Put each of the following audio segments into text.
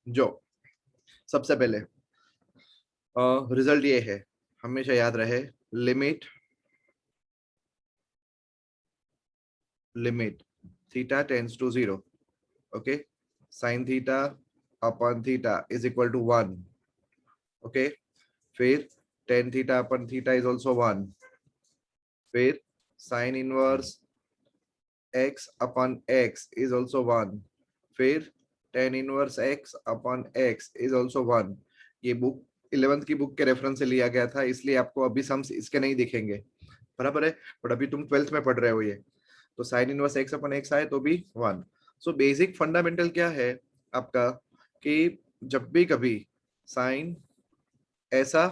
जो सबसे पहले रिजल्ट ये है, हमेशा याद रहे, limit theta tends to 0, okay, sine theta upon theta is equal to 1, okay, फिर tan theta upon theta is also 1, फिर sine inverse x upon x is also 1, फिर tan inverse x upon x is also 1। ये book 11th की book के reference से लिया गया था, इसलिए आपको अभी सम्स इसके नहीं दिखेंगे, बराबर है, बट अभी तुम 12th में पढ़ रहे हो ये, तो sign inverse x upon x आए तो भी 1। सो बेसिक फंडामेंटल क्या है आपका, कि जब भी कभी साइन ऐसा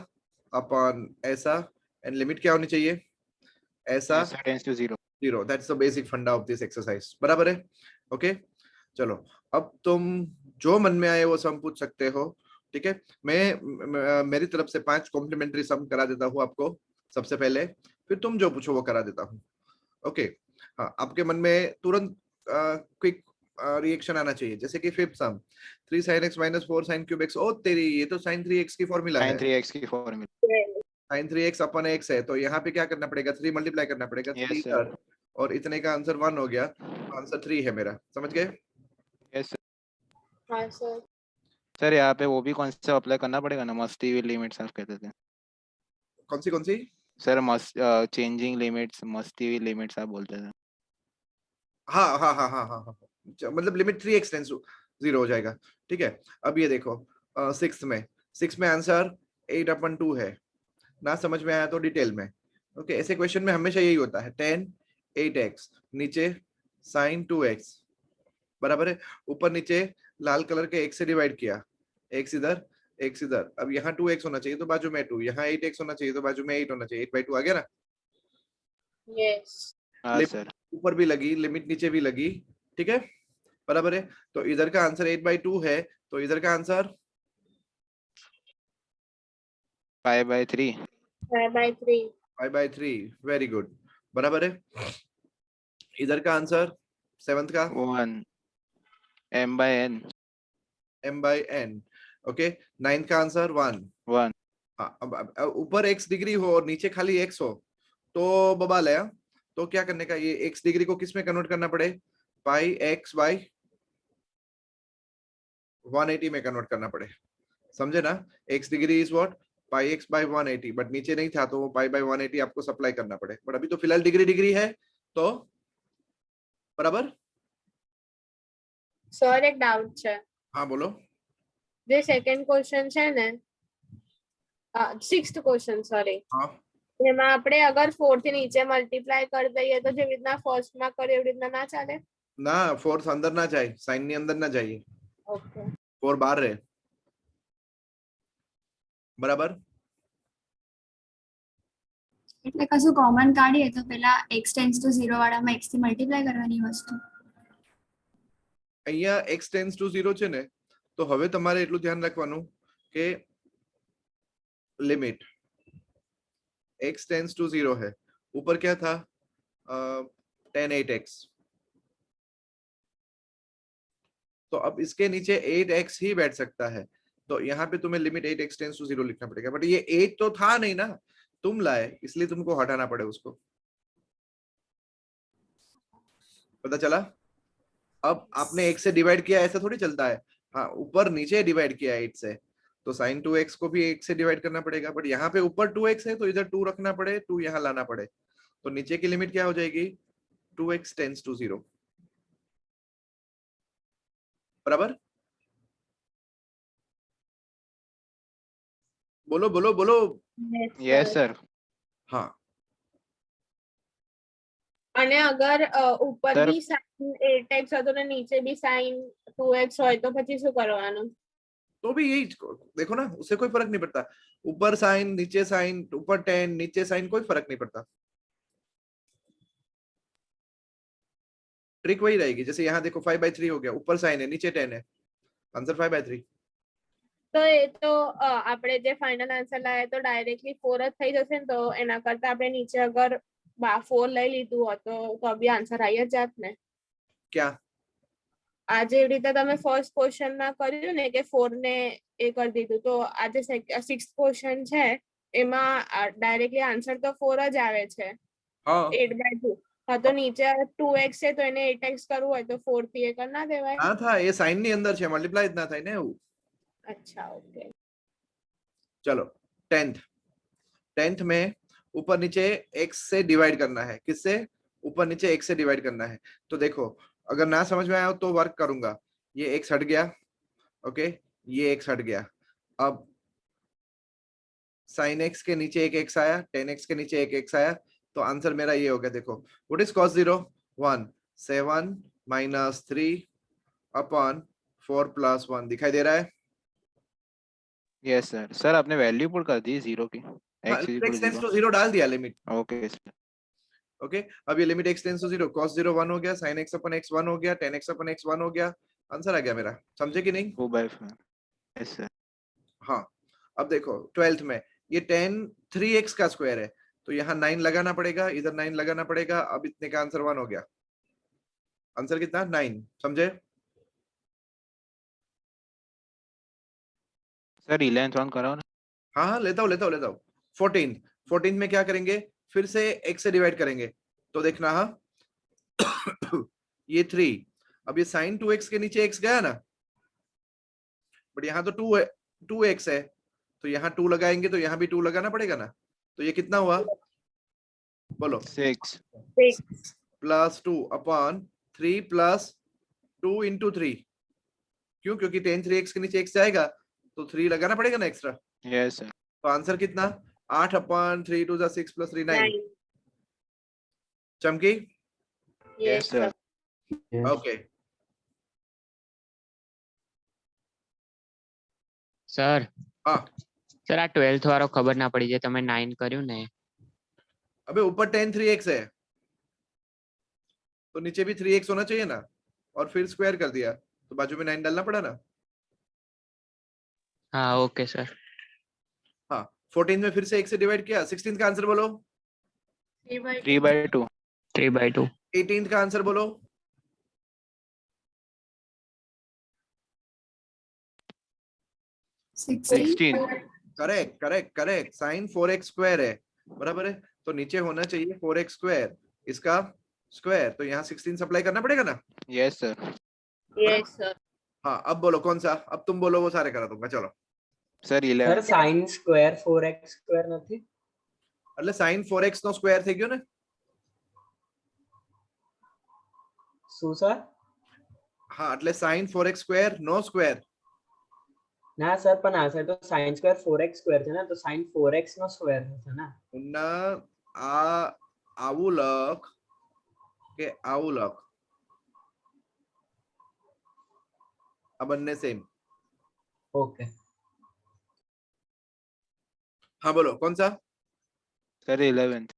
अपॉन ऐसा एंड लिमिट क्या होनी चाहिए, ऐसा tends to 0। 0, that's the basic funda of this exercise, बराबर है, ओके। चलो अब तुम जो मन में आए वो सम पूछ सकते हो, ठीक है। मेरी तरफ से 5 कॉम्प्लीमेंट्री सम करा देता हूँ आपको सबसे पहले, फिर तुम जो पूछो वो करा देता हूँ, ओके। हाँ, आपके मन में तुरंत क्विक रिएक्शन आना चाहिए, जैसे कि फिफ्थ सम 3 sin x minus 4 sin cube x, ओ तेरी, ये तो sin 3x की फॉर्मूला है, sin 3x की फॉर्मूला। sin 3x अपन x है, तो यहाँ पे क्या करना पड़ेगा, 3 मल्टीप्लाई करना पड़ेगा, 3 यस कर, सर। और इतने का आंसर 1 हो गया, आंसर 3 है मेरा, समझ गए। यस हाँ सर। सर, यहाँ पे वो भी कॉन्सेप्ट अप्लाई करना पड़ेगा ना, मस्ती विद लिमिट्स आप कहते थे कौन सी सर, चेंजिंग लिमिट्स, मस्ती विद लिमिट्स आप बोलते थे। हाँ हाँ हाँ हाँ हाँ हाँ, मतलब लिमिट 3x टेंड्स टू 0 हो जाएगा, ठीक है। अब ये देखो 6 में आंसर 8/2 है, ना समझ में आया तो डिटेल में, ओके। ऐसे क्वेश्चन में हमेशा यही होता है, 10 8x, नीचे sin 2x, बराबर है, ऊपर नीचे लाल कलर के x से डिवाइड किया, x इधर x इधर, अब यहाँ 2x होना चाहिए तो बाजू में 2, यहाँ 8x होना चाहिए तो बाजू में 8 होना चाहिए, 8/2 आ गया ना। यस। हाँ सर। ऊपर भी लगी लिमिट, नीचे भी लगी, ठीक है, बराबर है। तो इधर का आंसर 8/2 है, तो इधर का आंसर 5/3। 5/3। 5/3, वेरी गुड, बराबर है। इधर का आंसर 7th का 1 m/n। m/n, okay. 9th का आंसर 1। 1। हाँ, अब ऊपर x डिग्री हो और नीचे खाली x हो तो बबाल है, तो क्या करने का, ये x डिग्री को किस में कन्वर्ट करना पड़े, पाई x बाई 180 में कन्वर्ट करना पड़े, समझे ना। x degree is what, pi x by 180, but नीचे नहीं था तो वो पाई बाई 180 आपको सप्लाई करना पड़े, बट अभी तो फिलहाल डिग्री डिग्री है, तो बराबर। सर एक डाउट છે, हाँ बोलो। જે સેકન્ડ ક્વેશ્ચન છે ને, 6th ક્વેશ્ચન સોરી, हाँ એમાં આપણે અગર 4 થી નીચે મલ્ટીપ્લાય કરી દઈએ તો જેવી રીતના ફર્સ્ટ માં કરે એવી રીતના ના ચાલે? ना, 4 अंदर ना जाए, साइन ની अंदर ना जाइए, ઓકે 4 बाहर रहे, बराबर। એટલે કશું કોમન કાઢીએ તો પેલા x ટેન્ડ્સ ટુ 0 વાળામાં x થી મલ્ટીપ્લાય કરવાની વસ્તુ. અહીંયા x ટેન્ડ્સ ટુ 0 છે ને, તો હવે તમારે એટલું ધ્યાન રાખવાનું કે लिमिट x टेंड्स टू 0 है, ऊपर क्या था, tan 8x, तो अब इसके नीचे 8x ही बैठ सकता है, तो यहाँ पे तुम्हें लिमिट 8x टेंड्स टू 0 लिखना पड़ेगा, बट ये 8 तो था नहीं ना, तुम लाए इसलिए तुमको हटाना पड़े उसको, पता चला। अब आपने 1 से डिवाइड किया, ऐसा थोड़ी चलता है, हाँ ऊपर नीचे डिवाइड किया 8 से, तो sin 2x को भी 1 से डिवाइड करना पड़ेगा, बट यहाँ पे ऊपर 2x है तो इधर 2 रखना पड़े, 2 यहाँ लाना पड़े, तो नीचे की लिमिट क्या हो जाएगी, 2x टेंड्स टू 0, बराबर। बोलो बोलो बोलो। Yes sir. हाँ અને અગર ઉપર સર બી sin 8x હતો ને નીચે બી sin 2x હોય તો પછી શું કરવાનું? तो भी यही देखो ना, उससे कोई फर्क नहीं पड़ता, ऊपर साइन नीचे साइन, ऊपर 10 नीचे साइन, कोई फर्क नहीं पड़ता, ट्रिक वही रहेगी। जैसे यहाँ देखो 5/3 हो गया, ऊपर साइन है नीचे 10 है, आंसर 5/3। તો એ તો આપણે જે ફાઇનલ આન્સર લાયા તો ડાયરેક્ટલી 4 જ થઈ જશે ને, તો એના કરતા આપણે નીચે અગર 4 લઈ લીધું હોત તો બી આન્સર આવી જ જાત ને। क्या આ જેવી રીતે તમે ફર્સ્ટ ક્વેશ્ચનમાં કર્યું ને કે 4 ને એ કરી દીધું તો આ જે સિક્સ્થ ક્વેશ્ચન છે એમાં ડાયરેક્ટલી આન્સર તો 4 જ આવે છે हाँ 8/2 હા તો નીચે 2x છે તો એને 8x કરવું હોય તો 4 થી એ કરી ના દેવાય हाँ था ये साइन ની અંદર છે મલ્ટીપ્લાય જ ના થાય ને એવું અચ્છા ઓકે चलो 10th में ऊपर नीचे x से डिवाइड करना है किससे ऊपर नीचे x से डिवाइड करना है तो देखो अगर ना समझ में आया तो वर्क करूंगा ये x हट गया ओके ये x हट गया अब sin x के नीचे एक x आया 10x के नीचे एक x आया तो आंसर मेरा ये हो गया देखो what is cos 0 1 7 minus 3 upon 4 plus 1 दिखाई दे रहा है यस सर सर आपने वैल्यू पुट कर दी 0 की हाँ, x limit equal x tends 0 to 0 डाल दिया लिमिट ओके सर ओके अब ये limit x tends to 0 cos 0 1 हो गया sin x अपन x 1 हो गया 10x अपन x 1 हो गया आंसर आ गया मेरा समझे कि नहीं 2/4 यस सर हाँ अब देखो 12th में ये 10 3x का स्क्वायर है तो यहाँ 9 लगाना पड़ेगा इधर 9 लगाना पड़ेगा अब इतने का आंसर 1 हो गया आंसर कितना 9 समझे सर 11th वन कराओ ना हाँ हाँ लेता हूँ 14 में क्या करेंगे फिर से x से डिवाइड करेंगे तो देखना हाँ ये 3 अब ये साइन 2x के नीचे x गया ना बट यहाँ तो 2 है 2x है तो यहाँ 2 लगाएंगे तो यहाँ भी 2 लगाना पड़ेगा ना तो ये कितना हुआ बोलो 6 प्लस 2 अपॉन 3 प्लस 2 इंटू 3 क्यों क्योंकि 10 3x के नीचे x जाएगा तो 3 लगाना पड़ेगा ना एक्स्ट्रा यस सर तो आंसर कितना 8 अपॉन 3 2 6 प्लस 3 9 चमकी यस सर ओके સર हाँ સર આ 12th વાળો ખબર ના પડી જાય તમે 9 કર્યું ને अबे ऊपर 10 3x है तो नीचे भी 3x होना चाहिए ना और फिर स्क्वायर कर दिया तो बाजू में 9 डालना पड़ा ना હા ઓકે સર हाँ 14 में फिर से 1 से डिवाइड किया 16th का आंसर बोलो 3/2 3/2 18th का आंसर बोलो 16 करेक्ट साइन 4x स्क्वायर है बराबर है तो नीचे होना चाहिए 4x स्क्वायर इसका स्क्वायर तो यहाँ 16 सप्लाई करना पड़ेगा ना यस सर यस सर हाँ अब बोलो कौन सा अब तुम बोलो वो सारे करा दूंगा चलो sir sir 11 sin square 4x square નથી એટલે sin 4x નો સ્ક્વેર થઈ ગયો ને શું સર હા એટલે sin 4x સ્ક્વેર નો સ્ક્વેર ના સર પણ આ સાઈડ તો sin સ્ક્વેર 4x સ્ક્વેર છે ને તો sin 4x નો સ્ક્વેર છે ને ના આ આવું લખ કે આવું લખ આ બંને સેમ ઓકે हाँ बोलो कौन सा सर 11th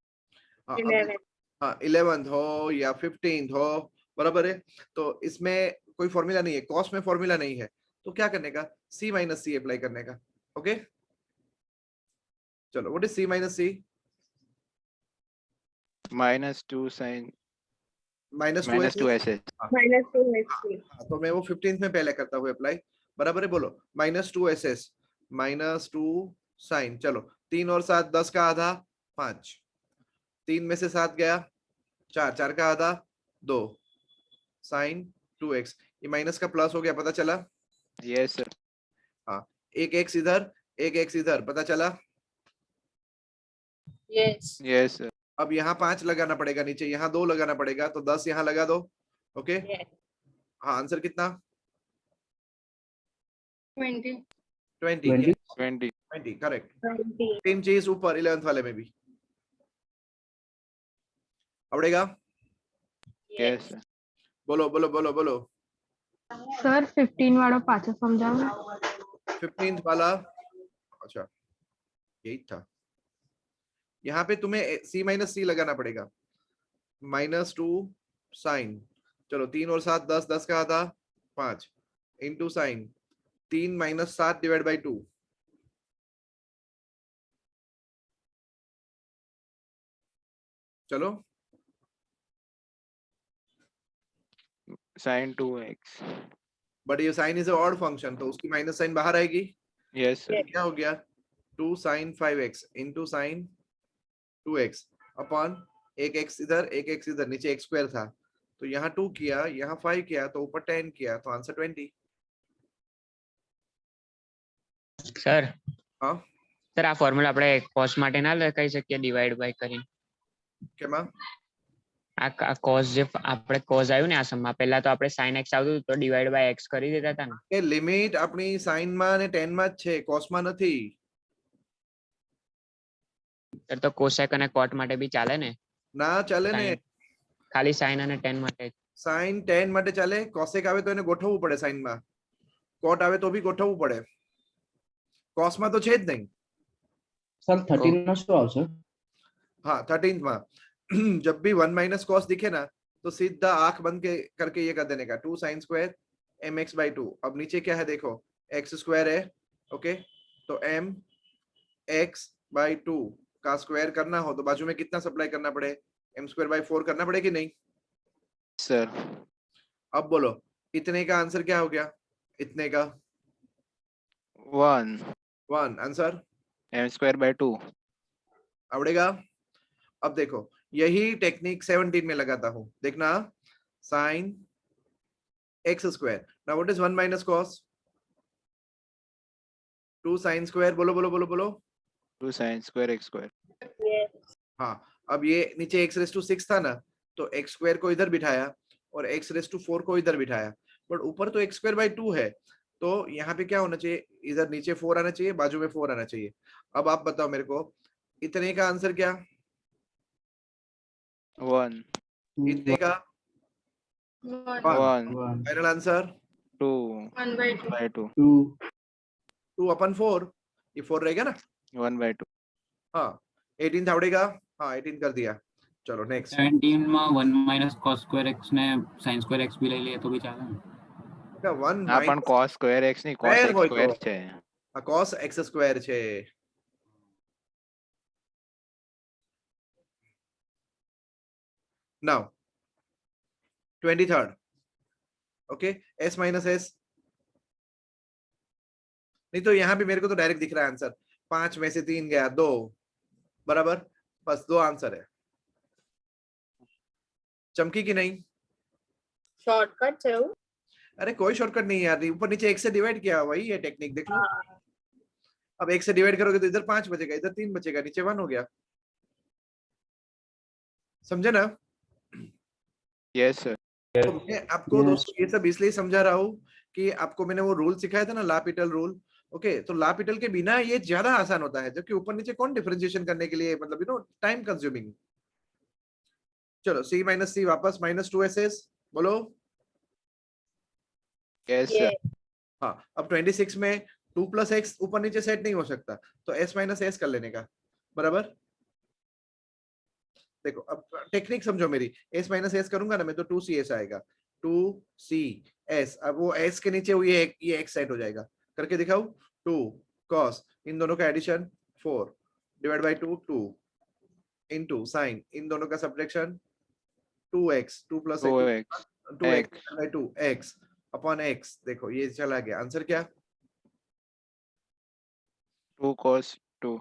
हाँ 11 हाँ 11th हो या 15th हो बराबर है तो इसमें कोई फॉर्मूला नहीं है कॉस में फॉर्मूला नहीं है तो क्या करने का c माइनस सी अप्लाई करने का ओके चलो what is c minus C -2 sin minus -2 SS -2x तो मैं वो 15th में पहले करता हूँ अप्लाई बराबर है बोलो -2 SS -2 साइन चलो 3 और 7 10 का आधा 5 3 में से 7 गया 4 4 का आधा 2 साइन 2x ये माइनस का प्लस हो गया पता चला यस सर हाँ एक x इधर एक x इधर पता चला यस यस सर अब यहाँ 5 लगाना पड़ेगा नीचे यहाँ 2 लगाना पड़ेगा तो 10 यहाँ लगा दो ओके Yes. हाँ आंसर कितना 20 20 20 20 करेक्ट 20 सेम चीज ऊपर 11th वाले में भी आवड़ेगा यस सर बोलो बोलो बोलो बोलो सर 15 वाला पाछा समझाओ 15th वाला अच्छा यही था यहाँ पे तुम्हें c माइनस सी लगाना पड़ेगा -2 साइन चलो 3 और 7 10 10 का आधा 5 इंटू साइन 3 - 7 डिवाइड बाई 2 चलो sin 2x. बट ये साइन इज ऑड फंक्शन, तो उसकी माइनस साइन बाहर आएगी। Yes sir. क्या हो गया, 2 sin 5x into sine 2x upon एक x इधर एक x इधर, नीचे x स्क्वायर था तो यहाँ 2 किया, यहाँ 5 किया, तो ऊपर 10 किया, तो आंसर 20। સર હા સર આ ફોર્મ્યુલા આપણે કોસ માટે ના લખાઈ શકીએ ડિવાઈડ બાય કરીને? કેમાં? આ કોસ જે આપણે કોસ આવ્યું ને આ સમમાં, પહેલા તો આપણે sin x આવતું તો ડિવાઈડ બાય x કરી દેતા હતા ને. એ લિમિટ આપણી સાઇન માં અને ટેન માં જ છે, કોસ માં નથી. સર તો કોસેક અને કોટ માટે બી ચાલે ને? ના ચાલે ને, ખાલી sin અને tan માટે જ. સાઇન 10 માટે ચાલે, કોસેક આવે તો એને ગોઠવવું પડે સાઇન માં, કોટ આવે તો બી ગોઠવવું પડે, કોસ માં તો છે જ નહીં. सर 13 में શું આવશે? हाँ 13th में जब भी 1 माइनस कॉस दिखे ना तो सीधा आंख बंद के करके ये कर देने का 2 साइन स्क्वायर mx बाई 2। अब नीचे क्या है देखो, x स्क्वायर है, ओके, तो m x बाई 2 का स्क्वायर करना हो तो बाजू में कितना सप्लाई करना पड़े, m स्क्वायर बाई 4 करना पड़े कि नहीं? Sir. अब बोलो इतने का आंसर क्या हो गया, इतने का 1 आंसर m square by 2. आवड़ेगा? अब देखो यही टेक्निक 17 में लगाता हूं, देखना, sine x square, now what is 1 minus cos, 2 sine square, बोलो बोलो बोलो बोलो, 2 sin square x square. हाँ अब ये नीचे x रेस टू 6 था ना, तो x स्क्वायर को इधर बिठाया और x रेस टू 4 को इधर बिठाया, बट ऊपर तो x स्क्वायर बाई 2 है, तो यहाँ पे क्या होना चाहिए, इधर नीचे 4 आना चाहिए, बाजू में 4 आना चाहिए। अब आप बताओ मेरे को इतने का आंसर क्या, 1 इतने का 1 फाइनल आंसर 2 1 by 2 by 2 2 अपन 4, ये 4 रहेगा ना, 1 by 2. हाँ 18 आवड़ेगा, हाँ 18 कर दिया। चलो नेक्स्ट, 17 में 1 माइनस cos स्क्वायर x ने sin स्क्वायर x भी ले लिए तो भी चाले ને? 1 આ પણ cos square x ની cos Square x હોય square તો. છે. cos x स्क्वायर છે। Now 23rd, okay, s minus s, नहीं तो यहाँ भी मेरे को तो डायरेक्ट दिख रहा है आंसर, 5 में से 3 गया 2, बराबर, बस 2 आंसर है। चमकी की नहीं? शॉर्टकट है वो। अरे कोई शॉर्टकट नहीं यार, ऊपर नीचे एक से डिवाइड किया, वही है टेक्निक, देख लो। अब एक से डिवाइड करोगे तो इधर 5 बचेगा, इधर 3 बचेगा, नीचे 1 हो गया, समझे ना? Yes sir. तो मैं आपको दोस्तों ये सब इसलिए समझा रहा हूँ कि आपको मैंने वो रूल सिखाया था ना, लापिटल रूल, ओके, तो लापिटल के बिना ये ज्यादा आसान होता है, जबकि ऊपर नीचे कौन डिफरेंशिएशन करने के लिए, मतलब यू नो टाइम कंज्यूमिंग। चलो c माइनस c वापस माइनस 2ss, बोलो। Yes sir. हाँ अब 26 में 2 प्लस एक्स ऊपर नीचे सेट नहीं हो सकता, तो s माइनस एस कर लेने का, बराबर। देखो अब टेक्निक समझो मेरी, s माइनस एस करूंगा ना मैं तो 2cs आएगा, 2cs, अब वो s के नीचे ये x सेट हो जाएगा, करके दिखाओ, 2 cos, इन दोनों का addition 4 divide by 2 2 into sine, इन दोनों का subtraction 2x 2 plus 2x 2x by 2 x upon x, देखो ये चला गया, आंसर क्या, 2 cos 2.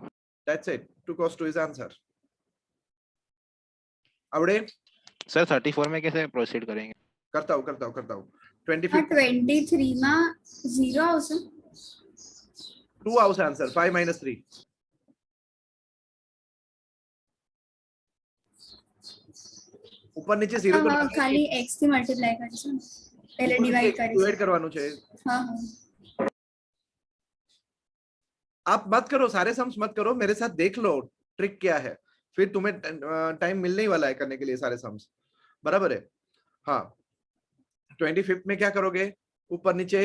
That's it, 2 cos 2 is answer. आवड़े? सर 34 में कैसे प्रोसीड करेंगे? करता हूँ 25 23 માં 0 આવશે, 2 આવશે આન્સર, 5 minus 3, ऊपर नीचे 0 तो હા ખાલી x થી મલ્ટીપ્લાય કરીશું, પહેલે ડિવાઇડ કરીશું। ડિવાइड करवानो છે, હા હા आप मत करो, सारे सम्स मत करो, मेरे साथ देख लो ट्रिक क्या है, फिर तुम्हें टाइम मिलने ही वाला है करने के लिए सारे सम्स, बराबर है। हाँ 25th में क्या करोगे, ऊपर नीचे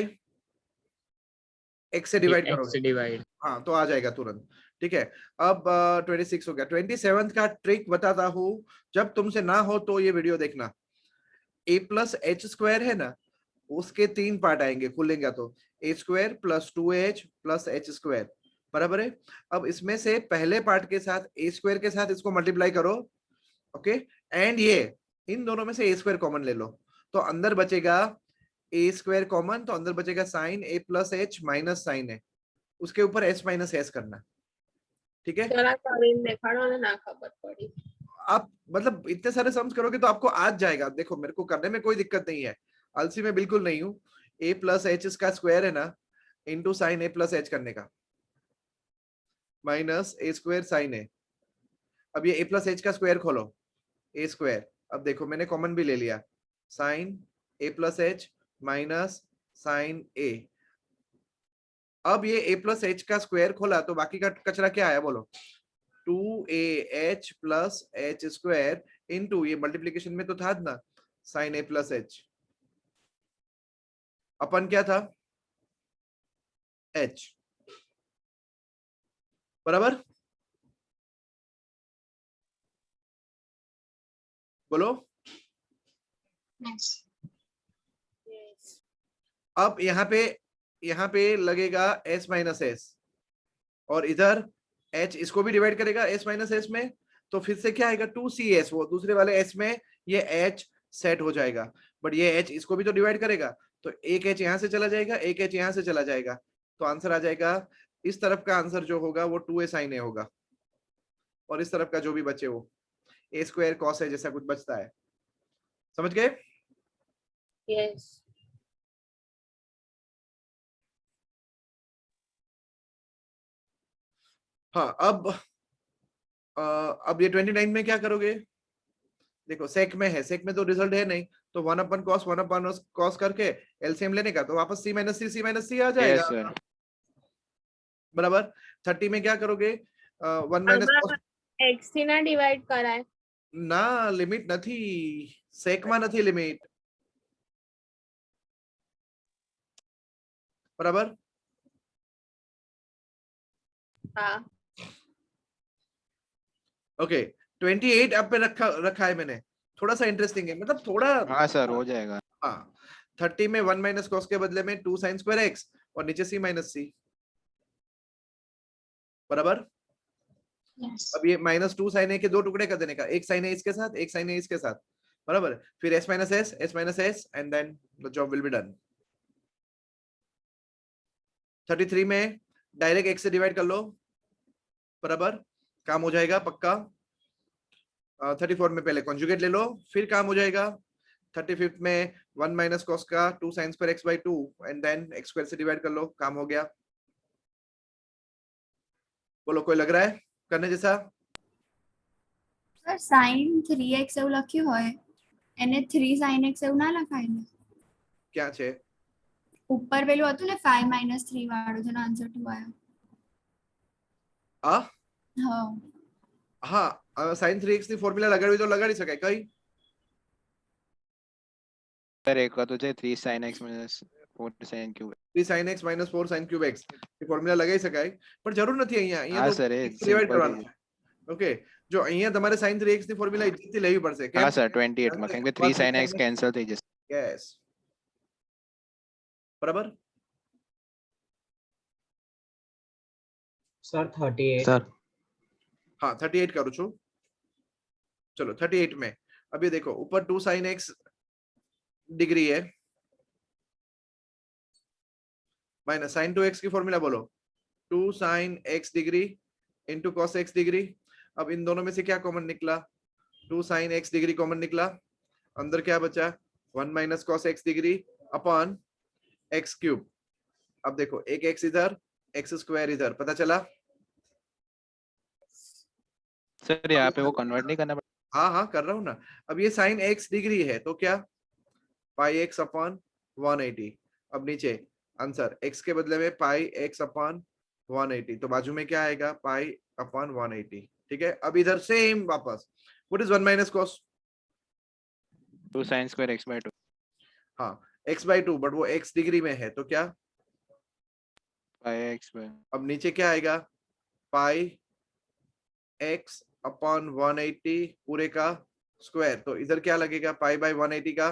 x से डिवाइड x करोगे, डिवाइड। हाँ तो आ जाएगा तुरंत, ठीक है। अब 26 हो गया, 27th का ट्रिक बताता हूँ, जब तुमसे ना हो तो ये वीडियो देखना। a प्लस एच स्क्वायर है ना, उसके 3 पार्ट आएंगे, खुलेंगे तो a square plus 2h plus H square, बराबर है। अब इसमें से पहले पार्ट के साथ a स्क्वायर के साथ इसको मल्टीप्लाई करो, ओके, एंड ये इन दोनों में से a स्क्वायर कॉमन ले लो, तो तो अंदर बचेगा ए स्क्वायर कॉमन, तो अंदर बचेगा साइन ए प्लस एच माइनस साइन ए, उसके ऊपर एच माइनस एस करना, ठीक है। जरा કરીને देखाड़ो ને ના ખબર પડી। आप मतलब इतने सारे सम्स करोगे तो आपको आज जाएगा, देखो मेरे को करने में कोई दिक्कत नहीं है, आलसी में बिल्कुल नहीं हूँ। ए प्लस एच इसका स्क्वायर है ना, इंटू साइन ए प्लस एच करने का, माइनस ए स्क्वायर साइन ए। अब ये ए प्लस एच का स्क्वायर खोलो, ए स्क्वायर, अब देखो मैंने कॉमन भी ले लिया, साइन ए प्लस एच माइनस साइन ए। अब ये ए प्लस एच का स्क्वायर खोला तो बाकी का कचरा क्या आया बोलो, 2a h plus H square into, ये मल्टीप्लीकेशन में तो था ना, साइन ए प्लस एच अपन क्या था, h, बराबर। बोलो। अब यहाँ पे लगेगा s माइनस एस, और इधर h इसको भी डिवाइड करेगा s माइनस एस में, तो फिर से क्या आएगा 2cs, वो दूसरे वाले s में ये h सेट हो जाएगा, बट ये h इसको भी तो डिवाइड करेगा, तो एक h यहाँ से चला जाएगा, एक h यहाँ से चला जाएगा, तो आंसर आ जाएगा, इस तरफ का आंसर जो होगा वो 2a sin a होगा, और इस तरफ का जो भी बचे वो a स्क्वायर कॉस है जैसा कुछ बचता है। समझ गए? यस। हाँ, अब ये 29 में क्या करोगे, देखो सेक में है, सेक में तो रिजल्ट है नहीं, तो 1 अपन कॉस करके एलसीएम लेने का, तो वापस c माइनस सी आ जाएगा। Yes, sir. बराबर। 30 में क्या करोगे, 1 माइनस कॉस x થી ના ડિવાઇડ કરાય, ना, लिमिट નથી, सेक में નથી लिमिट, बराबर। હા ओके 28 आप पे रखा है मैंने, थोड़ा सा इंटरेस्टिंग है, मतलब थोड़ा, हाँ सर हो जाएगा। हाँ 30 में 1 माइनस कॉस के बदले में 2 साइन स्क्वायर एक्स, और नीचे c माइनस सी, बराबर। अब ये -2 साइन ए के दो टुकड़े कर देने का, एक साइन ए इसके साथ, एक साइन ए इसके साथ, बराबर। फिर s minus S and then the job will be done. 33 में डायरेक्ट x से डिवाइड कर लो, बराबर, काम हो जाएगा पक्का। 34 में पहले कॉन्जुगेट ले लो, फिर काम हो जाएगा। 35 में 1 माइनस कॉस का 2 sine square X by 2 and then X square से डिवाइड कर लो, काम हो गया। बोलो कोई लग रहा है करने जैसा? સર sin 3x એવું લખ્યું હોય એને 3 sin x એવું ના લખાય ને, क्या છે? ઉપર પેલું હતું ને 5 - 3 વાળું જેનો આન્સર 2 આવ્યો। આ હા હા, sin 3x ની ફોર્મ્યુલા લગાડવી તો લગાડી શકાય, કઈ? सर एक का तो છે 3 sin x minus 4 sin cube। 3 sin x minus 4 sin cube x ये ફોર્મ્યુલા લગાઈ શકાય, પણ જરૂર નથી અહીંયા, અહીંયા हाँ તો सर ये ડિવાઇડ सिंपल કરવાનું છે। ઓકે, જો અહીંયા તમારે sin 3x ની ફોર્મ્યુલા ઇજ્જતથી લેવી પડશે, हाँ કેમ? सर 28 में क्योंकि 3 sin x कैंसिल થઈ જશે। यस, बराबर। સર 38 सर हाँ 38 करूँ छू, चलो 38 में अब ये देखो ऊपर 2 sin x डिग्री है, माइनस sin 2x की फॉर्मूला बोलो, 2 sin x degree into cos x degree. अब इन दोनों में से क्या कॉमन निकला, 2 sin x डिग्री कॉमन निकला, अंदर क्या बचा 1 minus cos x degree upon x cube. अब देखो एक x इधर, x स्क्वायर इधर, पता चला? सर यहाँ पे वो कन्वर्ट नहीं करना पड़ेगा? हाँ हाँ कर रहा हूँ ना। अब ये sin x डिग्री है तो क्या, पाई x अपॉन 180। अब नीचे आंसर x के बदले में पाई x अपॉन 180, तो बाजू में क्या आएगा, पाई अपॉन 180। ठीक है, अब इधर सेम वापस, what is 1 minus cos, 2 sin square x by 2। हाँ x बाई 2, बट वो x डिग्री में है तो क्या, पाई x by। अब नीचे क्या आएगा, पाई x अपॉन 180 पूरे का स्क्वायर, तो इधर क्या लगेगा, पाई बाई 180 का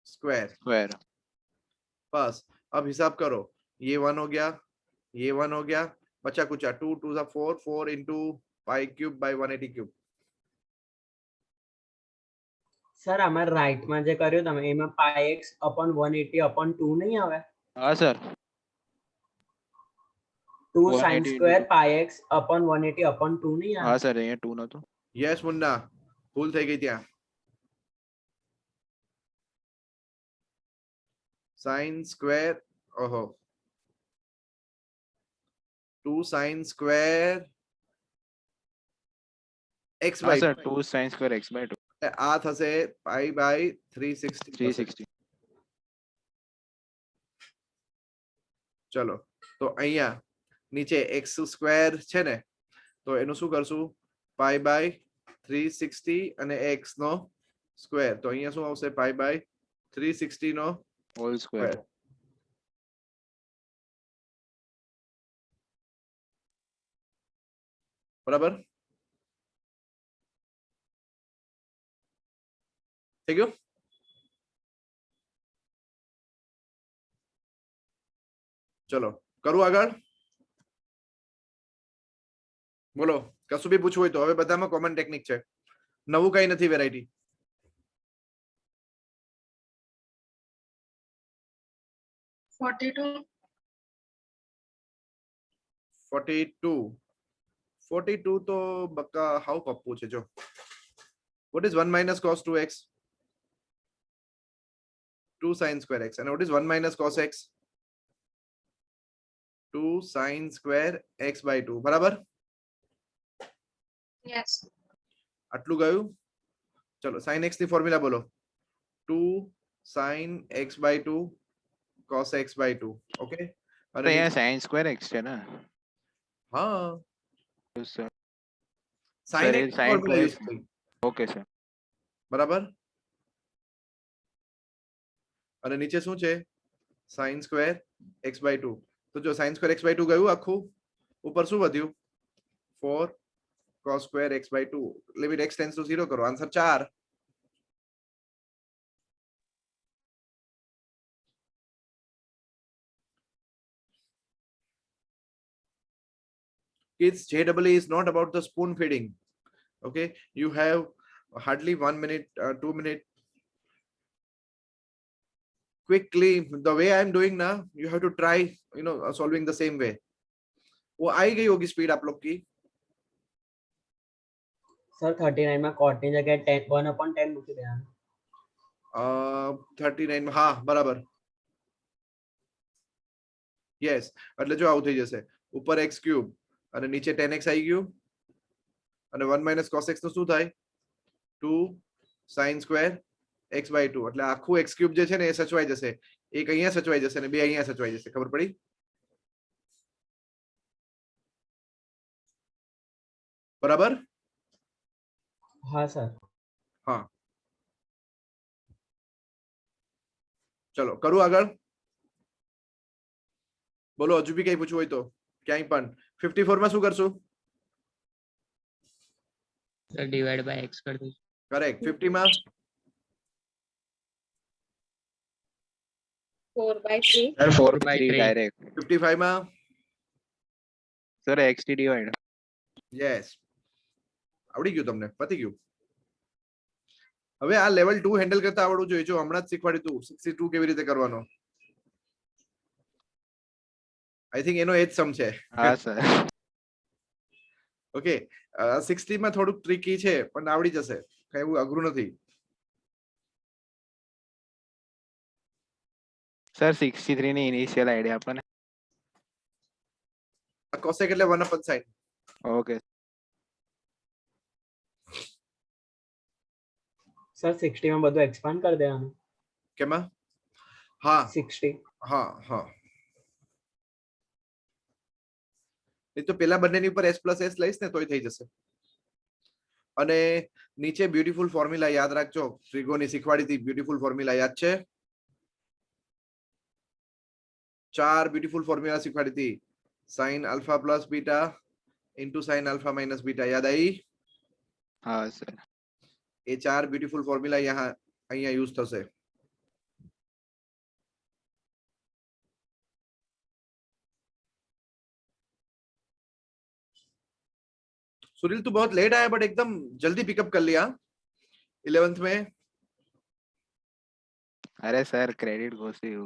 स्क्वायर। स्क्वायर। बस अब हिसाब करो, ये 1 हो गया, ये 1 हो गया, बचा कुचा 2 2 सा 4 4 into pi cube by 180 cube. Sir આમાં રાઈટમાં જે કર્યું તમે એમાં πx upon 180/2 નહીં આવે? હા sir 2 sin 180 square πx upon 180/2 નહીં હા આવે? સર અહીંયા 2 નતું. યસ મુન્ના, ભૂલ થઈ ગઈ ત્યાં. સાઇન સ્ક્વેર, ઓહો, 2 sin square x હા by sir 2 sin square x by 2 આ થશે પાઈ બાય 360 થશે. 360. ચલો તો અહીંયા નીચે x સ્ક્વેર છે ને, તો એનું શું કરશું? પાઈ બાય 360 અને x નો સ્ક્વેર, તો અહીંયા શું આવશે? પાઈ બાય 360 નો whole square. સ્ક્વેર. બરાબર થઈ ગયું? ચલો કરું આગળ. બોલો, કશું બી પૂછવું હોય તો. હવે બધામાં કોમન ટેકનિક છે, નવું કઈ નથી વેરાયટી. $42. 42 તો બક્કા હાઉ પપ્પુ છે. જો what is 1 minus cos 2x? 2 sin square x. And what is 1 minus cos x? 2 sin square x by 2. બરાબર? Yes. આટલું ગયું. ચલો sin x ની ફોર્મ્યુલા બોલો. 2 sin x by 2 cos x by 2. Okay, તો અહીંયા sin square x છે ને? હા, sir sin Sir, x sin formula plus. Use થઈ. Okay sir. બરાબર? અને નીચે શું છે? sin square x by 2. તો જો sin square x by 2 ગયું આખું, ઉપર શું વધ્યું? 4 cos square x by 2. Limit x tends to 0 કરો. Answer 4. Kids, JEE is not about the spoon feeding. Okay, you have hardly 1 minute, 2 minutes. Quickly, the way I'm doing now, you have to try, solving the same way. वो आई गई होगी speed आप लोग की. Sir 39 માં cot ની જગ્યાએ 1/10 મૂકી દેવાનું. 39 માં, હા બરાબર. યસ, એટલે જો આવું થઈ જશે. ઉપર x ક્યુબ અને નીચે 10x આવી ગયું, અને 1 minus cos x નું શું થાય? 2 sin square x by 2. એટલે આખું x ક્યુબ જે છે ને એ સચવાઈ જશે. એક અહીંયા સચવાઈ જશે અને બે અહીંયા સચવાઈ જશે. ખબર પડી? બરાબર? હા સર. હા, ચલો કરું આગળ. બોલો, હજુ બી કઈ પૂછવું હોય તો ક્યાંય પણ. 54 માં શું કરશું? સર ડિવાઈડ બાય x કરી દઈશું. કરેક્ટ. 50 માં 4/3. Sir 4 by 4/3 3 direct. 55 માં સર xt ડિવાઈડ. યસ, આવડી ગયું તમને, પતી ગયું. હવે આ લેવલ 2 હેન્ડલ કરતા આવડવું જોઈએ. જો હમણાં જ શીખવાડ્યું તું 62 કેવી રીતે કરવાનો. આઈ થિંક એનો એ જ સમ છે. હા સર. ઓકે, 60 માં થોડુંક ટ્રિકી છે પણ આવડી જશે, કઈ એવું અઘરું નથી. સર 63 ની ઇનિશિયલ આઈડિયા આપો ને. કોસેક એટલે 1/sin. ઓકે સર 60 માં બધું એક્સપાન્ડ કરી દેવાનું. કેમાં? હા 60. હા હા. નહીં તો પેલા બંનેની ઉપર s plus s લઈશ ને તોય થઈ જશે. અને નીચે બ્યુટીફુલ ફોર્મ્યુલા યાદ રાખજો. ત્રિગોની શીખવાડી હતી, બ્યુટીફુલ ફોર્મ્યુલા યાદ છે? 4 બ્યુટીફુલ ફોર્મ્યુલા શીખવાડી હતી. sin alpha plus beta into sin alpha minus beta. યાદ आई? હા સર. એ 4 બ્યુટીફુલ ફોર્મ્યુલા અહીંયા યુઝ થશે. सुनील तू बहुत लेट आया बट एकदम जल्दी पिकअप कर लिया. 11th में अरे sir credit goes to you.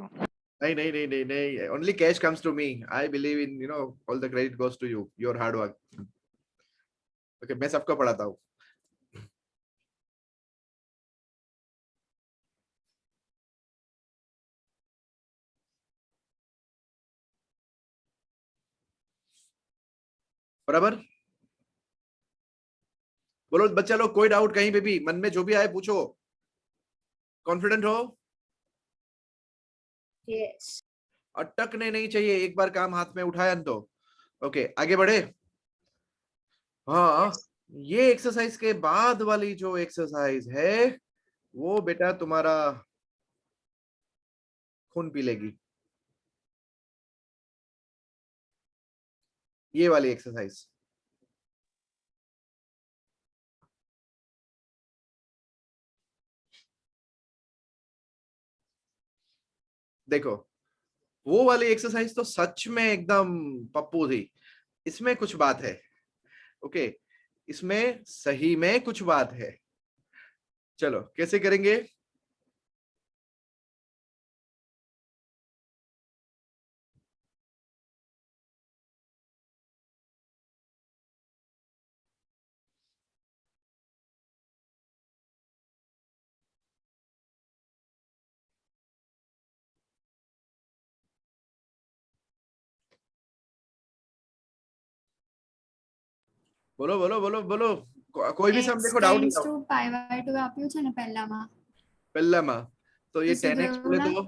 नहीं नहीं नहीं नहीं नहीं, only cash comes to me. I believe in, you know, all the credit goes to you, your hard work. Okay, मैं सबको पढ़ाता हूँ. बराबर. बोलो बच्चा लोग, कोई डाउट कहीं पे भी मन में जो भी आए पूछो. कॉन्फिडेंट हो, यस अटकने नहीं चाहिए. एक बार काम हाथ में उठाया न तो. ओके, आगे बढ़े. हाँ, ये एक्सरसाइज के बाद वाली जो एक्सरसाइज है वो बेटा तुम्हारा खून पी लेगी. ये वाली एक्सरसाइज. देखो, वो वाली एक्सरसाइज तो सच में एकदम पप्पू थी. इसमें कुछ बात है. ओके, इसमें सही में कुछ बात है. चलो कैसे करेंगे. બોલો બોલો બોલો બોલો. કોઈ બી સમ x देखो डाउट ટેન્સ नहीं. ટુ પાઈ બાય 2 આપ્યું છે ને પહેલામાં પહેલામાં તો ये तो 10x बोले सुधरवना?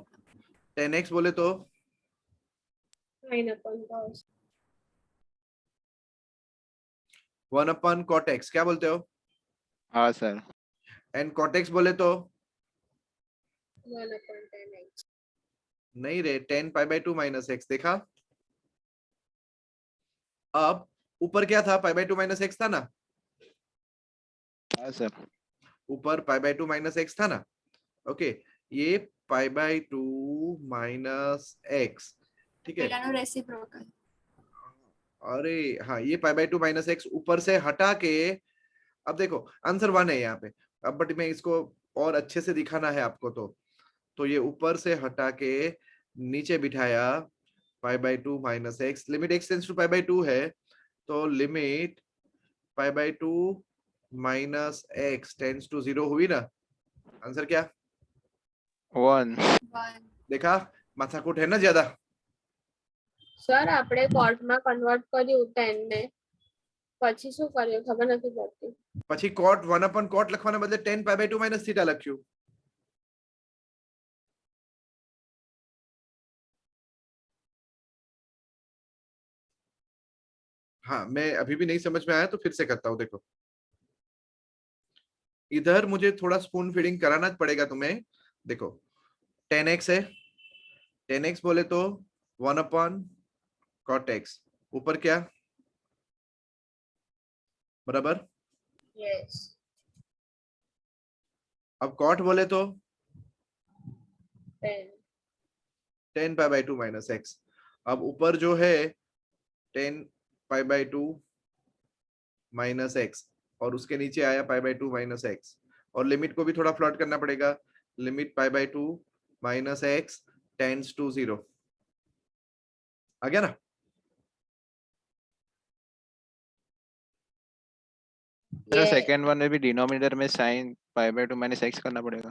तो 10x बोले तो 9/cos. 1/cot x क्या बोलते हो. हाँ सर. एंड cot x बोले तो 1/10x. नहीं रे, 10 पाई बाय 2 माइनस एक्स. देखा, अब ऊपर क्या था, पाई बाय 2 माइनस एक्स था ना. हाँ सर. ऊपर पाई बाय 2 माइनस एक्स था ना. ओके, ये पाई बाय 2 माइनस एक्स. ठीक है. પેલાનું રેસિપ્રોકલ अरे हाँ, ये पाई बाय 2 माइनस एक्स ऊपर से हटा के. अब देखो आंसर 1 है यहाँ पे. अब बट मैं इसको और अच्छे से दिखाना है आपको. तो ये ऊपर से हटा के नीचे बिठाया. Pi by 2 minus x, limit x tends to pi by 2 है. तो limit pi by 2 minus x tends to 0 हुई ना. आंसर क्या. 1. 1 देखा, माथाकूट है ना ज्यादा. સર આપણે કોર્ટમાં કન્વર્ટ કર્યું 10 ને પછી શું કર્યું ખબર નથી પડતી. પછી cot 1/cot લખવાના બદલે 10 પાઈ બાય 2 માઇનસ થીટા લખ્યું. हाँ, मैं अभी भी नहीं समझ में आया तो फिर से करता हूँ. देखो, इधर मुझे थोड़ा स्पून फीडिंग कराना पड़ेगा तुम्हें. देखो 10x है. 10x बोले तो 1/cot x. ऊपर क्या, बराबर. યસ अब cot बोले तो 10 10 पाई बाय 2 माइनस एक्स. अब ऊपर जो है 10 पाई बाय 2 माइनस एक्स, और उसके नीचे आया पाई बाय 2 माइनस एक्स. और लिमिट को भी थोड़ा फ्लॉट करना पड़ेगा. Limit pi by 2 minus x tends to 0. आ गया ना. सर ये सेकंड वन में भी डिनोमिनेटर में sin pi by 2 minus x करना पड़ेगा.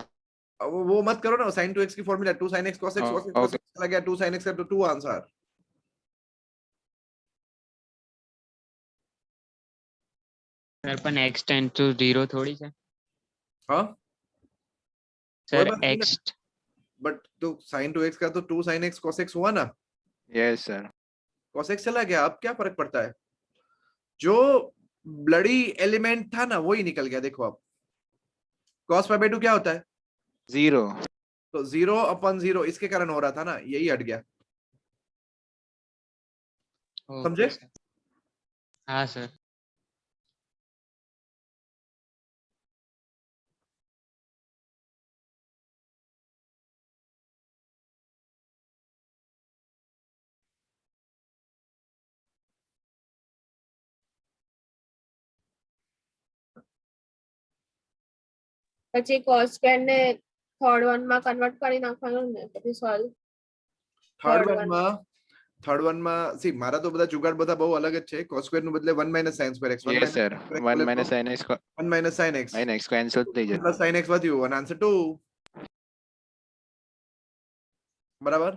अब वो मत करो ना. sin 2x की formula 2 sin x cos x cos x cos Okay. x चला गया. 2 sin x का तो 2 आंसर. સર પણ x ટેન્ડ ટુ 0 થોડી છે हाँ, સર बात नहीं x बट तो sin 2x का तो 2 sin x cos x हुआ ना. Yes sir. cos x चला गया. अब क्या फर्क पड़ता है. जो ब्लडी एलिमेंट था ना वही निकल गया. देखो अब cos पाई बाय 2 क्या होता है. 0. तो 0/0 इसके कारण हो रहा था ना, यही हट गया. समझे? હા સર પછી cos square ને થર્ડ વન માં કન્વર્ટ કરી નાખવાનું ને પછી સોલ્વ થર્ડ Third વન માં સી મારા તો બધા જુગાડ બધા બહુ અલગ જ છે cos સ્ક્વેર નું બદલે 1 - sin square x 1 Yes sir. 1 minus sin x 1 - sin x sin x cancel થઈ જશે. plus sin x વધ્યું અને આન્સર 2 बराबर।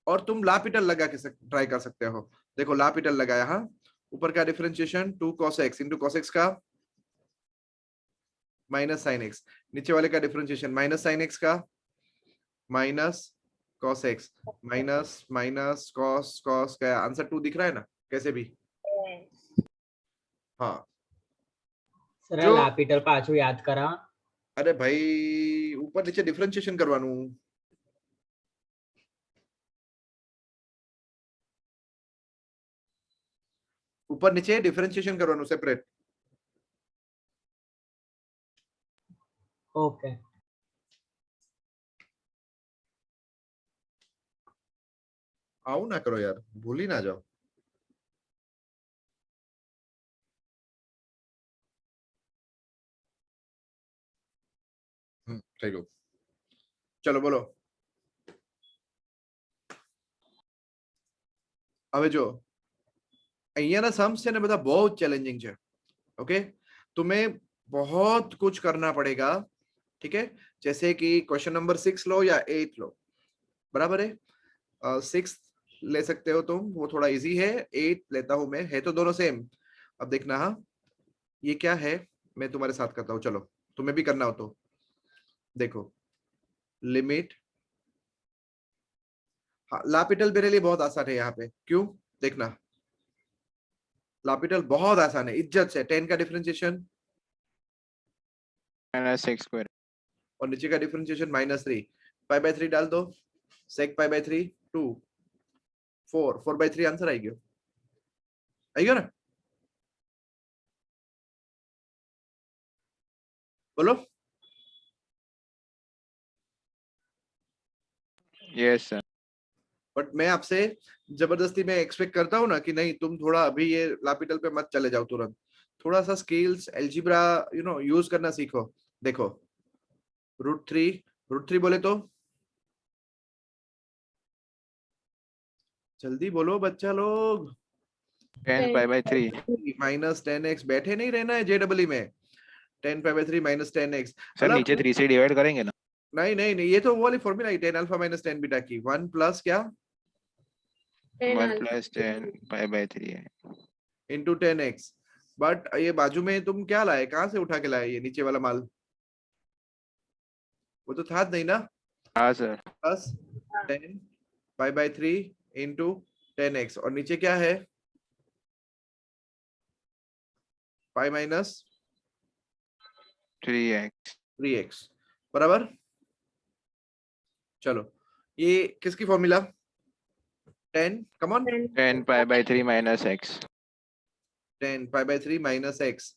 और तुम लापिटल लगा के ट्राई कर सकते हो। देखो लापिटल लगाया, हाँ ऊपर का differentiation 2 cos x into cos x का माइनस sin x, नीचे वाले का डिफरेंशिएशन माइनस sin x का minus cos x minus minus cos cos का आंसर 2 दिख रहा है ना कैसे भी। हाँ સર જો- લાપિટલ પાછું યાદ કરા अरे भाई ऊपर नीचे डिफरेंशिएशन करवानू, ऊपर नीचे डिफरेंशिएशन करवानू सेपरेट। ઓકે आओ ना करो यार, भूल ही ना जाओ। થઈ ગયું, ચલો બોલો। હવે જો અહીંયાના सम्स છે ને બધા બહુ ચેલેન્जिंग છે। ओके तुम्हें बहुत कुछ करना पड़ेगा, ठीक है। जैसे कि क्वेश्चन नंबर 6 लो या 8 लो, बराबर है। 6 ले सकते हो तुम, वो थोड़ा इजी है। 8 लेता हूं मैं, है तो दोनों सेम। अब देखना, हाँ ये क्या है, मैं तुम्हारे साथ करता हूँ, चलो तुम्हें भी करना हो तो देखो। लिमिट, हाँ लापिटल मेरे लिए बहुत आसान है यहाँ पे, क्यों देखना, लापिटल बहुत आसान है, इज्जत से। 10 का डिफरेंशिएशन minus x square और नीचे का डिफरेंशिएशन -3, π/3 डाल दो, sec π/3 2 4 4/3 आंसर आई गया ना, बोलो। yes sir. बट मैं आपसे जबरदस्ती में एक्सपेक्ट करता हूँ ना कि नहीं तुम थोड़ा अभी ये लापिटल पे मत चले जाओ तुरंत, थोड़ा सा स्केल्स एल्जीब्रा यूज करना सीखो। देखो √3 बोले तो जल्दी बोलो बच्चा लोग। 10 pi by 3 -10x बैठे नहीं रहना है जेडब्ल्यू में। 10 π/3 -10x सर नीचे 3 से डिवाइड करेंगे ना। नहीं नहीं नहीं, ये तो वो वाली फॉर्मूला है 10 अल्फा - 10 बीटा की 1 प्लस क्या 1 plus 10 pi by 3 है। Into 10x। बट ये बाजू में तुम क्या लाए, कहाँ से उठा के लाए ये नीचे वाला माल, वो तो था नहीं ना। हाँ सर। प्लस 10 π/3 इंटू 10x और नीचे क्या है पाई माइनस 3x 3x, बराबर। चलो ये किसकी formula 10, come on 10 pi by 3 minus x 10 π/3 -x।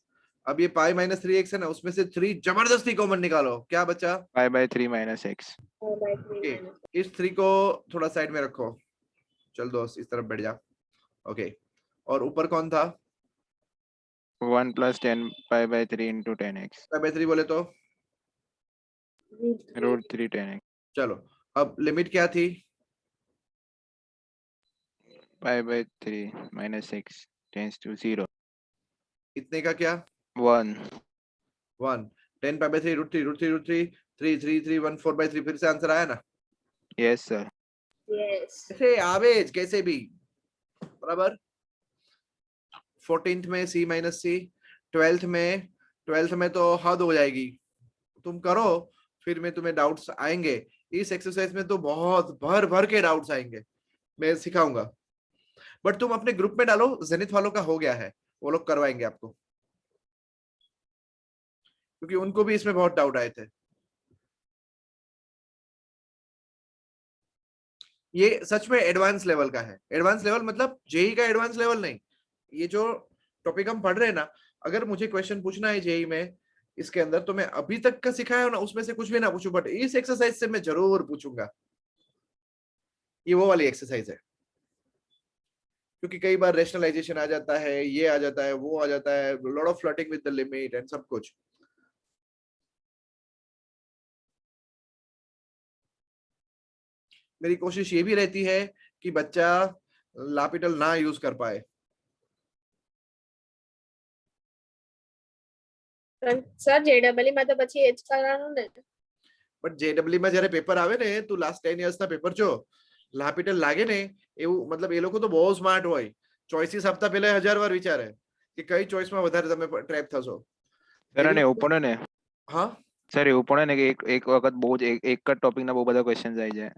अब ये पाई -3x है ना, उसमें से 3 जबरदस्ती कॉमन निकालो, क्या बचा pi by 3 minus x। Okay इस 3 को थोड़ा साइड में रखो, चल दोस्त इस तरफ बैठ जा। ओके और ऊपर कौन था 1 plus 10 pi by 3 into 10x π/3 बोले तो, √3 10x चलो अब लिमिट क्या थी pi by 3 minus x tends to 0 इतने का क्या 1 1 10 π/3 √3 3 3 3 1 4/3, फिर से आंसर आया ना। yes sir। कैसे आवेज कैसे भी, बराबर। 14th में C - C, 12th में तो हद हो जाएगी, तुम करो फिर में तुम्हें डाउट्स आएंगे। इस एक्सरसाइज में तो बहुत भर भर के डाउट्स आएंगे, मैं सिखाऊंगा। बट तुम अपने ग्रुप में डालो, जेनिथ वालों का हो गया है, वो लोग करवाएंगे आपको, क्योंकि उनको भी इसमें बहुत डाउट आए थे। ये सच में एडवांस लेवल का है। एडवांस लेवल मतलब जेई का एडवांस लेवल नहीं, ये जो टॉपिक हम पढ़ रहे हैं ना, अगर मुझे क्वेश्चन पूछना है जेई में इसके अंदर, तो मैं अभी तक का सिखाया हूं ना उसमें से कुछ भी ना पूछूं, बट इस एक्सरसाइज से मैं जरूर पूछूंगा। ये वो वाली एक्सरसाइज है, क्योंकि कई बार रेशनलाइजेशन आ जाता है, ये आ जाता है, वो आ जाता है, lot of flirting with the limit and सब कुछ। मेरी कोशिश ये भी रहती है कि बच्चा लापिटल ना यूज कर पाए। સર જેડબલઈ માં તો પછી એ જ કરવાનું ને. બટ જેડબલ્યુ માં જ્યારે પેપર આવે ને, તું લાસ્ટ 10 years ના પેપર જો, લાપિટલ લાગે ને એવું, મતલબ એ લોકો તો બહુ સ્માર્ટ હોય, ચોઇસીસ આપતા પહેલા 1000 વાર વિચારે કે કઈ ચોઇસ માં વધારે તમે ટ્રેપ થશો. સર અને એવું પડે ને હા સર, એવું પડે ને કે એક વખત બહુ જ એક જ ટોપિક ના બહુ બધા ક્વેશ્ચન આવી જાય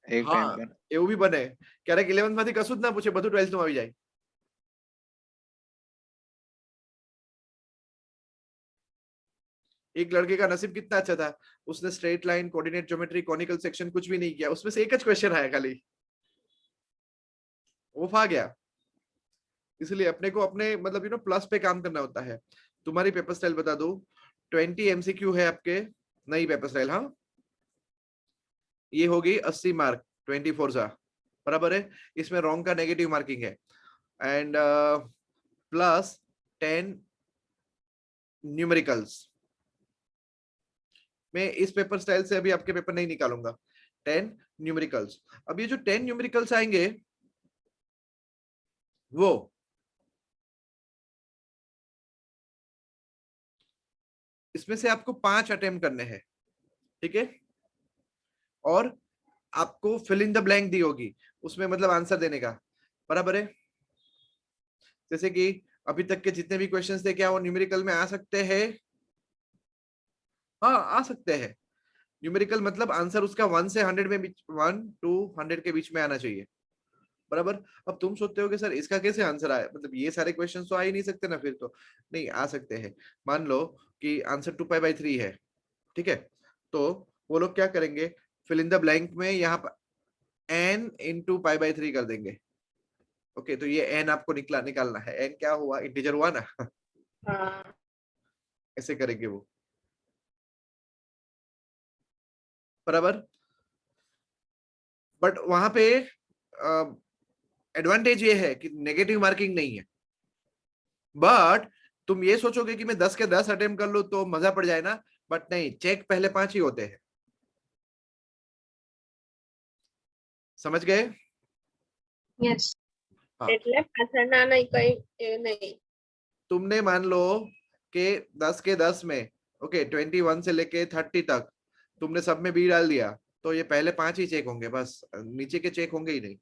એક ટાઈમ હા પર. એવું બી બને, ક્યારેક 11th માંથી કશું જ ના પૂછે, બધું 12th માં આવી જાય. एक लड़के का नसीब कितना अच्छा था, उसने straight line, coordinate geometry, conical section कुछ भी नहीं किया, उसमें से एक ही क्वेश्चन आया खाली, वो फा गया. इसलिए अपने को अपने मतलब प्लस पे काम करना होता है. तुम्हारी पेपर स्टाइल बता दो, 20 MCQ है आपके, नई पेपर स्टाइल. हाँ, ये होगी 80 मार्क, 24 सा बराबर है. इसमें रॉन्ग का नेगेटिव मार्किंग है एंड प्लस 10 न्यूमेरिकल्स. मैं इस पेपर स्टाइल से अभी आपके पेपर नहीं निकालूंगा. 10 न्यूमेरिकल्स. अब ये जो 10 न्यूमेरिकल्स आएंगे वो इसमें से आपको 5 अटेम्प्ट करने हैं, ठीक है, और आपको फिल इन द ब्लैंक दी होगी उसमें, मतलब आंसर देने का, बराबर है. जैसे कि अभी तक के जितने भी क्वेश्चंस थे, क्या वो न्यूमेरिकल में आ सकते हैं? हाँ, आ सकते हैं. न्यूमेरिकल मतलब आंसर उसका 1 से 100 में 1 to 100 के बीच में आना चाहिए, बराबर. अब तुम सोचते हो कि सर इसका कैसे आंसर आए, मतलब ये सारे क्वेश्चंस तो आ ही नहीं सकते ना, फिर तो नहीं आ सकते हैं. मान लो कि आंसर 2π/3 है, ठीक है, तो वो लोग क्या करेंगे, फिल इन द ब्लैंक में यहाँ पर n into π/3 कर देंगे. ओके, तो ये n आपको निकालना है. n क्या हुआ, इंटीजर हुआ ना. હા ऐसे करेंगे वो, बराबर. बट वहां पे एडवांटेज ये है कि नेगेटिव मार्किंग नहीं है. बट तुम ये सोचोगे कि मैं 10 के 10 अटेम्प्ट कर लूं तो मजा पड़ जाए ना, बट नहीं, चेक पहले 5 ही होते हैं. समझ गए? યસ. हाँ. એટલે પાછળના નહીં કઈ એ નહીં. तुमने मान लो कि 10 के 10 में, ओके, 21 से लेके 30 तक तुमने सब में बी डाल दिया, तो ये पहले 5 ही चेक होंगे, बस नीचे के चेक होंगे ही नहीं.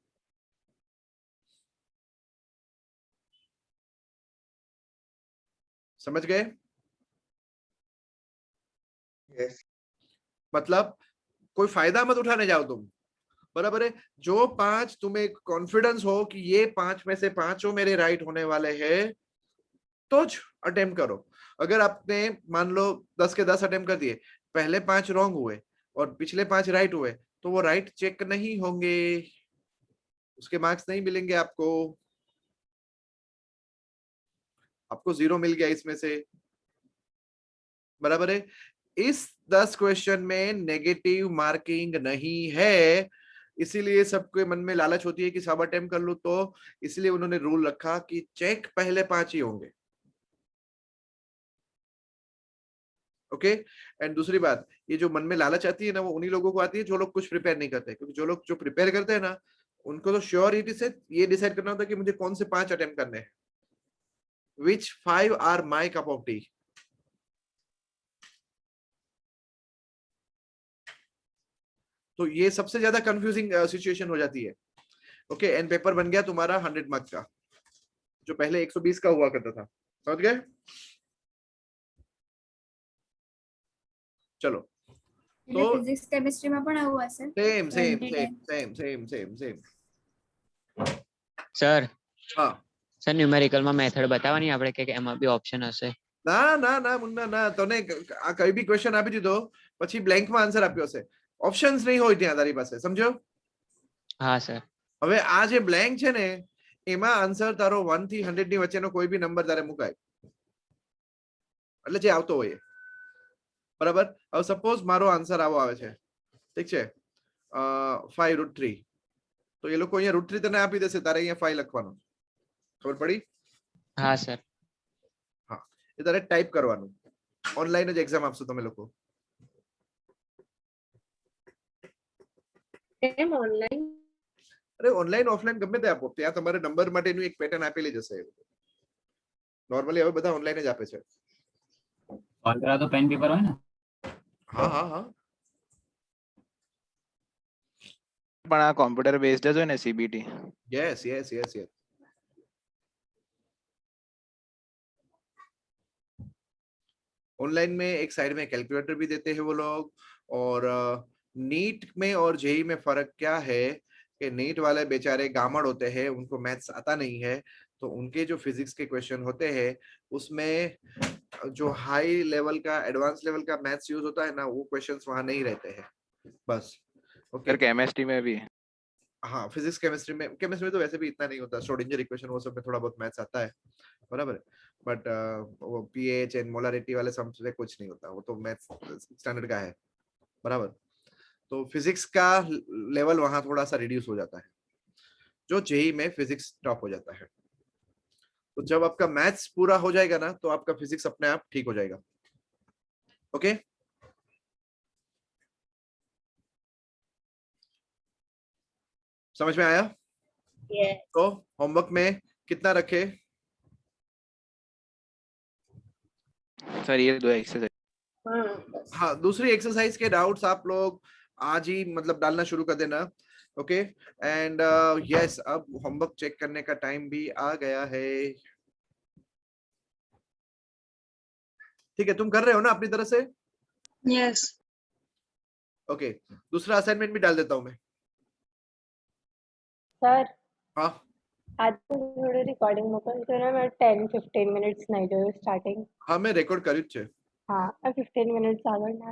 समझ गए? मतलब कोई फायदा मत उठाने जाओ तुम, बराबर है. जो 5 तुम्हें कॉन्फिडेंस हो कि ये 5 में से 5 मेरे राइट होने वाले हैं, तो अटेम्प्ट करो. अगर आपने मान लो 10 के 10 अटेम्प्ट कर दिए, पहले 5 रॉन्ग हुए और पिछले 5 राइट हुए, तो वो राइट चेक नहीं होंगे, उसके मार्क्स नहीं मिलेंगे आपको. आपको 0 मिल गया इसमें से, बराबर है. इस 10 क्वेश्चन में नेगेटिव मार्किंग नहीं है, इसीलिए सबके मन में लालच होती है कि सब अटेम्प्ट कर लो, तो इसलिए उन्होंने रूल रखा कि चेक पहले 5 ही होंगे. ओके. एंड दूसरी बात, ये जो मन में लालच आती है ना, वो उन्हीं लोगों को आती है जो लोग कुछ प्रिपेयर नहीं करते, क्योंकि जो लोग जो प्रिपेयर करते हैं ना, उनको तो श्योरिटी से ये डिसाइड करना होता है कि मुझे कौन से 5 अटेम्प्ट करने हैं, which 5 are my cup of tea. तो ये सबसे ज्यादा कंफ्यूजिंग सिचुएशन हो जाती है. ओके, एंड पेपर बन गया तुम्हारा 100 मार्क्स का, जो पहले 120 का हुआ करता था. समझ गए? चलो, એટલે તો ફિઝિક્સ કેમિસ્ટ્રીમાં પણ આવું હશે same same 20 same same same same same. Sir हाँ, સર ન્યુમેરિકલ માં મેથડ બતાવવાની આપણે કે એમાં બી ઓપ્શન હશે? ના ના ના મુન્ના ના, તને આ કઈ બી ક્વેશ્ચન આપી દીધો પછી બ્લેન્ક માં આન્સર આપ્યો હશે, ઓપ્શન્સ નહીં હોય ત્યાં તારી પાસે, સમજો? હા સર. હવે આ જે બ્લેન્ક છે ને, એમાં આન્સર તારો 1 થી 100 ની વચ્ચેનો કોઈ બી નંબર તારે મુકાય, એટલે જે આવતો હોય એ, બરાબર. હવે સપોઝ મારો આન્સર આવો આવે છે, ઠીક છે, 5√3, તો એ લોકો અહીંયા √3 તને આપી દેશે, તારે અહીંયા 5 લખવાનું. ખબર પડી? હા સર. હા, એ તારે ટાઈપ કરવાનું. ઓનલાઈન જ એક્ઝામ આપશો તમે લોકો? કેમ ઓનલાઈન? અરે ઓનલાઈન ઓફલાઈન ગમે તે આપો, ત્યાં તમારે નંબર માટેનું એક પેટર્ન આપેલી જશે. નોર્મલી હવે બધા ઓનલાઈન જ આપે છે. સોલ્વ કરા તો પેન પેપર હોય ને. હા હા હા પણ આ કોમ્પ્યુટર બેઝડ જ હોય ને CBT. Yes yes yes yes online में एक साइड में कैलकुलेटर भी देते हैं वो लोग. और नीट में और जेई में फर्क क्या है कि नीट वाले बेचारे गामड़ होते हैं, उनको मैथ्स आता नहीं है, तो उनके जो फिजिक्स के क्वेश्चन होते हैं उसमें जो हाई लेवल का एडवांस लेवल का मैथ्स यूज होता है ना, वो क्वेश्चंस वहां नहीं रहते हैं बस. ओके फिर केमिस्ट्री में भी हाँ, फिजिक्स केमिस्ट्री में तो वैसे भी इतना नहीं होता. श्रोडिंगर इक्वेशन वो सब में थोड़ा बहुत मैथ्स आता है, बराबर है. बट वो पीएच एंड मोलारिटी वाले सम्स में कुछ नहीं होता, वो तो मैथ्स स्टैंडर्ड का है, बराबर. तो फिजिक्स का लेवल वहां थोड़ा सा रिड्यूस हो जाता है, जो जेई में फिजिक्स टॉप हो जाता है. तो जब आपका मैथ्स पूरा हो जाएगा ना, तो आपका फिजिक्स अपने आप ठीक हो जाएगा. ओके समझ में आया? Yes. तो होमवर्क में कितना रखे? सर ये 2 एक्सरसाइज. हाँ बस. हाँ, दूसरी एक्सरसाइज के डाउट्स आप लोग आज ही मतलब डालना शुरू कर देना. ओके एंड यस, अब होमवर्क चेक करने का टाइम भी आ गया है. ठीक है, तुम कर रहे हो ना अपनी तरफ से? यस ओके, दूसरा असाइनमेंट भी डाल देता हूँ मैं. સર हाँ आज તો થોડું રેકોર્ડિંગ મોકલજો ને મેં 10-15 મિનિટ્સ નહીં જોયું સ્ટાર્ટિંગ. हाँ, मैं रिकॉर्ड કર્યું જ છે. હા 15 મિનિટ્સ આગળ ના